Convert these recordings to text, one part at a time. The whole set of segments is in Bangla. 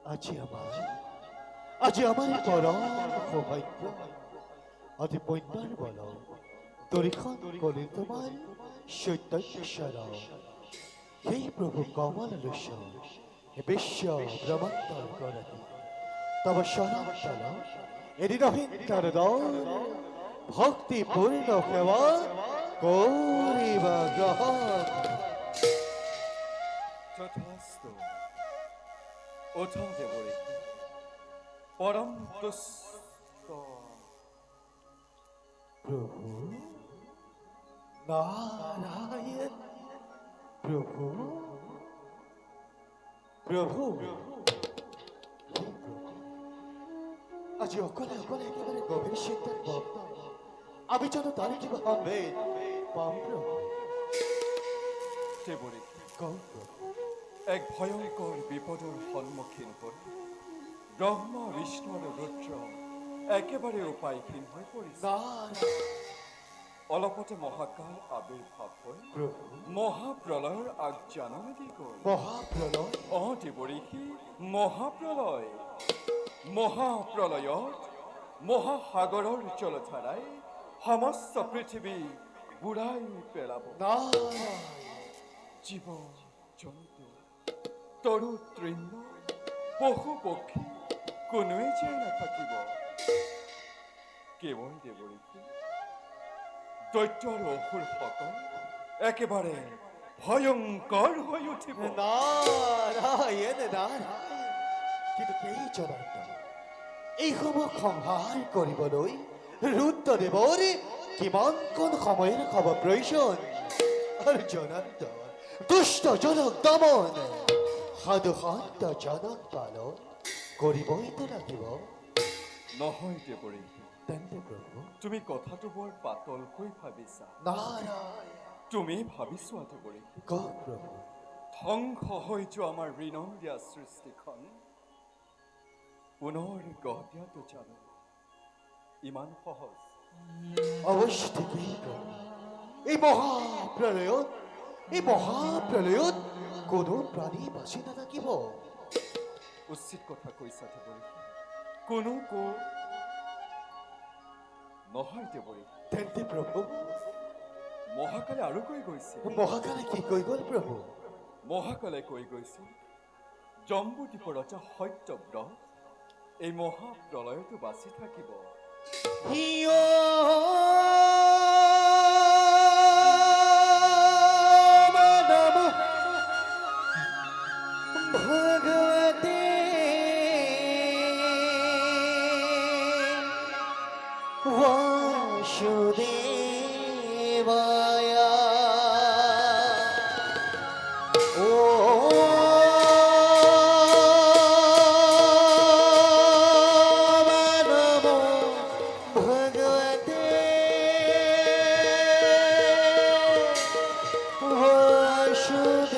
আজি আমার পরম সৌভাগ্য অতি পৈণ্যৰ বল দৰিখন কলি তোমাৰ সত্যস্বৰ সেই প্ৰভু কমল লোচ হে বিশ্ব ব্ৰহ্মাণ্ডৰ গৰাকী তব শৰণ তল এদিনহিতৰ দল ভক্তিপূৰ্ণ সেৱা কৰিবা গ্ৰহণ তথাস্তু ওঠা দেবরে পরম তুষ্ট প্রভু নারায়ণ প্রভু প্রভু আজি অকলে অকলে একেবারে গভীর চিন্তার মগ্ন আমি যেন তার কিবা হবে পাম প্রভু দেবরে কও প্রভু এক ভয়ঙ্কর বিপদের সম্মুখীন হল ব্রহ্ম বিষ্ণু আর রুদ্র একেবারে উপায়হীন হয়ে পড়েছে অলপতে মহাকাল আবির্ভাব হল প্রভু মহাপ্রলয়ের আগজাননী দি গল মহাপ্রলয় দেবঋষি মহাপ্রলয় মহাপ্রলয়ত মহাসাগরের জলধারায় সমস্ত পৃথিবী বুড়াই পেলাব নারায়ণ জীব জন্তু তরু তৃণ পশু পক্ষী কোনোৱে জীয়াই নাথাকিব কেৱল দেৱৰীকে দৈত্য আৰু অসুৰসকল একেবাৰে ভয়ংকৰ হৈ উঠিব নারায়ণ নারায়ণ কিন্তু এই জনার্দ এই সময় সংহার কৰিবলৈ ৰুদ্ৰদেৱৰ কিমান কোন সময়ৰ খাব প্ৰয়োজন আৰু জনাৰ্দ দুষ্ট জনক দমন সাধুসন্ত জনক পালন কৰিবইতো লাগিব নহয় দেৱৰীকে তেন্তে প্ৰভু তুমি কথাটো বৰ পাতলকৈ ভাবিছা নারায়ণ তুমি ভাবিছোৱা দেৱৰীকে কওক প্ৰভু ধ্বংস হৈ যোৱা আমাৰ ঋণন্দীয়া সৃষ্টিখন পুনৰ গঢ় দিয়াটো জানো ইমান সহজ অৱশ্য ঠিকেই প্ৰভু এই মহাপ্ৰলয়ত কোনো প্ৰাণী বাচি নাথাকিব উচিত কথা কৈছা দেৱৰীকে কোনো নহয় দেৱৰীকে তেন্তে প্ৰভু মহাকালে আৰু কৈ গৈছে মহাকালে কি কৈ গ'ল প্ৰভু মহাকালে কৈ গৈছে জম্বুদ্বীপৰ ৰজা সত্যব্ৰত এই মহাপ্ৰলয়তো বাচি থাকিব ভগৱতে বাসুদেৱায়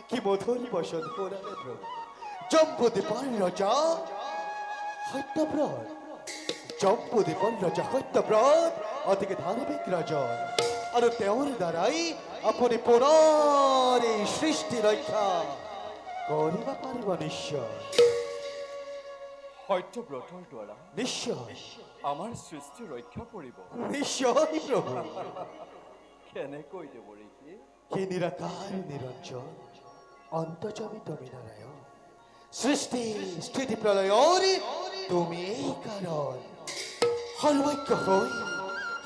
কি মধুর বসন কোরালে প্রভু জম্বুদ্বীপৰ ৰজা সত্যব্ৰত জম্বুদ্বীপৰ ৰজা সত্যব্ৰত অতিকে ধাৰ্মিক ৰাজন আৰু তেওঁৰ দ্বাৰাই আপুনি পুনৰ এই সৃষ্টি ৰক্ষা কৰিব পাৰিব নিশ্চয় সত্যব্ৰতৰ দ্বাৰা নিশ্চয় আমাৰ সৃষ্টি ৰক্ষা কৰিব নিশ্চয় প্ৰভু কেনেকৈ দেৱৰীকে কি নিৰাকাৰ নিৰঞ্জন অন্তৰ্যামী তুমি নাৰায়ণ সৃষ্টি স্থিতি প্ৰলয়ৰ তুমি এই কাৰণ সৰ্বজ্ঞ হৈ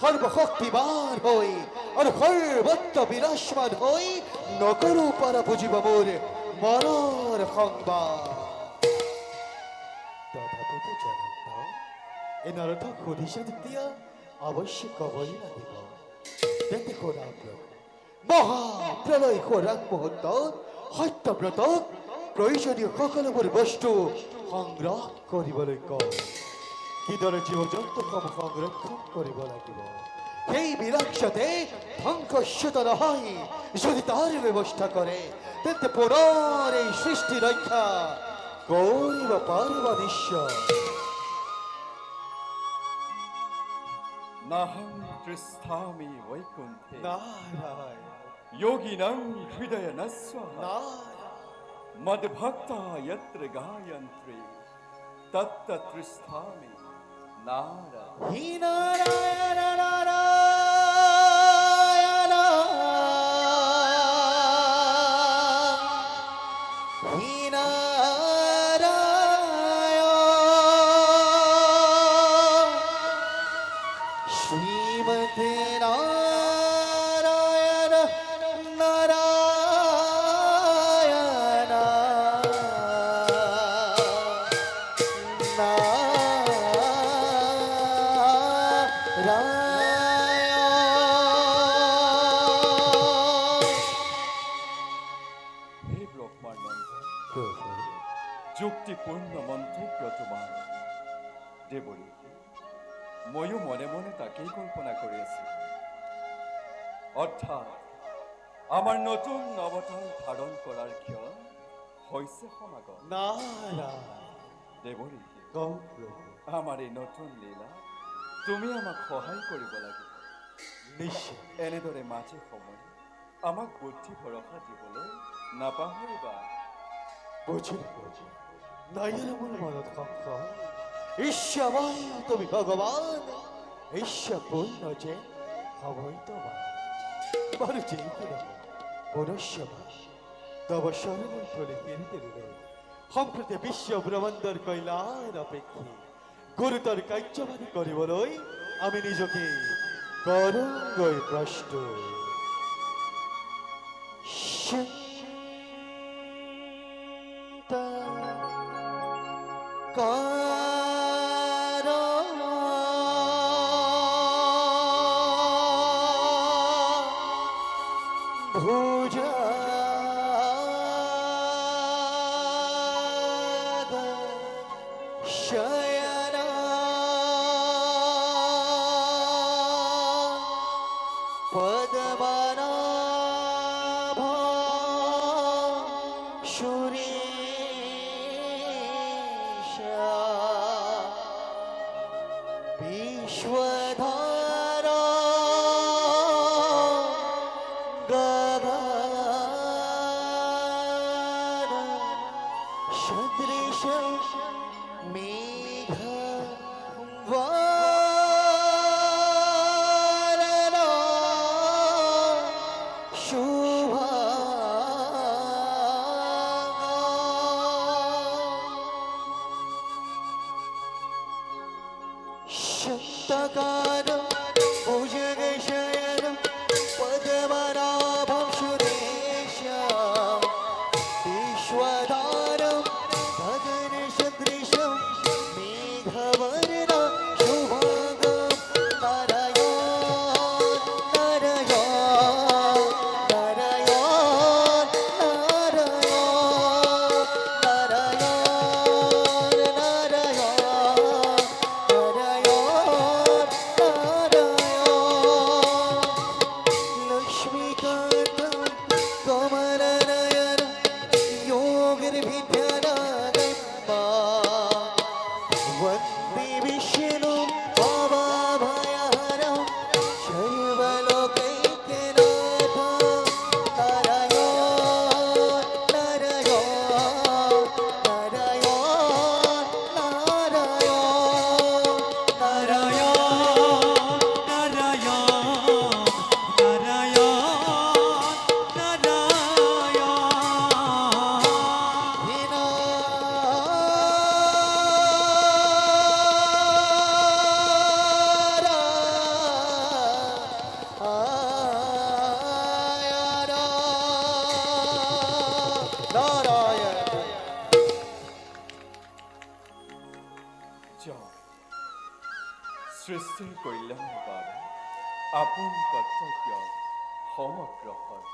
সৰ্বশক্তিমান হৈ আৰু সৰ্বত্ৰ বিৰাজমান হৈ নকৰো পৰা বুজিব মোৰ মনৰ সংবাদ তথাপিতো জনাৰ্দ এনাৰথক সুধিছে তেতিয়া অৱশ্যে ক'বই লাগিব তেন্তে শুনা প্ৰভু মহাপ্ৰলয় খোৰাক মুহূৰ্তত সত্যব্ৰতক প্ৰয়োজনীয় সকলোবোৰ বস্তু সংগ্ৰহ কৰিবলৈ কওঁ কিদৰে জীৱ জন্তুসমূহ সংৰক্ষণ কৰিব লাগিব সেই বিৰাক্ষতে ধ্বংসচ্যুত নহয় যদি তাৰ ব্যৱস্থা কৰে তেন্তে পুনৰ এই সৃষ্টি ৰক্ষা কৰিব পাৰিব নিশ্চয় নাহং তৃষ্ঠামি বৈকুণ্ঠে নারায়ণ যোগিনাং হৃদয়ন স্বাহা নারায়ণ মদ্ভক্তা যত্র গায়ন্ত্রে তত্র তৃষ্ঠামি নারায়ণ। হি নারায়ণ নারায়ণ হি নারায়ণ শ্রীমতে নারায়ণ নারায়ণ হে ব্রহ্মানন্দ, যুক্তিপূর্ণ মন্তব্য তোমার। দেবরী, ময়ো মনে মনে তাকেই কল্পনা করেছি। অর্থাৎ আমার নতুন অবতার ধারণ করার ক্ষণ হয়েছে সমাগম। নারায়ণ দেবরী, গৌর আমার এই নতুন লীলা তুমি আমাক সহায় কৰিব লাগিব। নিশ্চয় এনেদৰে মাজে সময়ে আমাক বুদ্ধি ভৰসা দিবলৈ নাপাহৰিবা। বুঝিল নাইয়ের মন মনত সংশয় ঈশ্বর তুমি ভগবান ঈশ্বর পূর্ণ যে হবই তোমার বারু যেই কিনা পুনঃসভা তব শরণের ফলে ফিরিতে দিলে সম্প্রতি বিশ্ব ব্রহ্মাণ্ডর কৈলার অপেক্ষে গুরুতর কার্যবাদী করিবলৈ আমি নিজকে করঙ্গই প্রস্তুত ভুজা শয়না পদ্মনাভ সুরেশ বিশ্বধর গগন সদৃশ মেঘ বরণ शक्तकार भुजगशयन पद्मनाभं सुरेश विश्वधारं गगनसदृशं मेघवर्णं शुभांगं नारायण नारायण नारायण नारायण लक्ष्मीकांत कमलनयन योगिर्भिद्यनागम्बा वन्दे विष्णु भवभयहरं शैवलोकैक्यनाथ नारायण नारायण नारायण জয় সৃষ্টিৰ কল্যাণৰ বাবে আপোন কৰ্তব্য সমগ্ৰ হয়।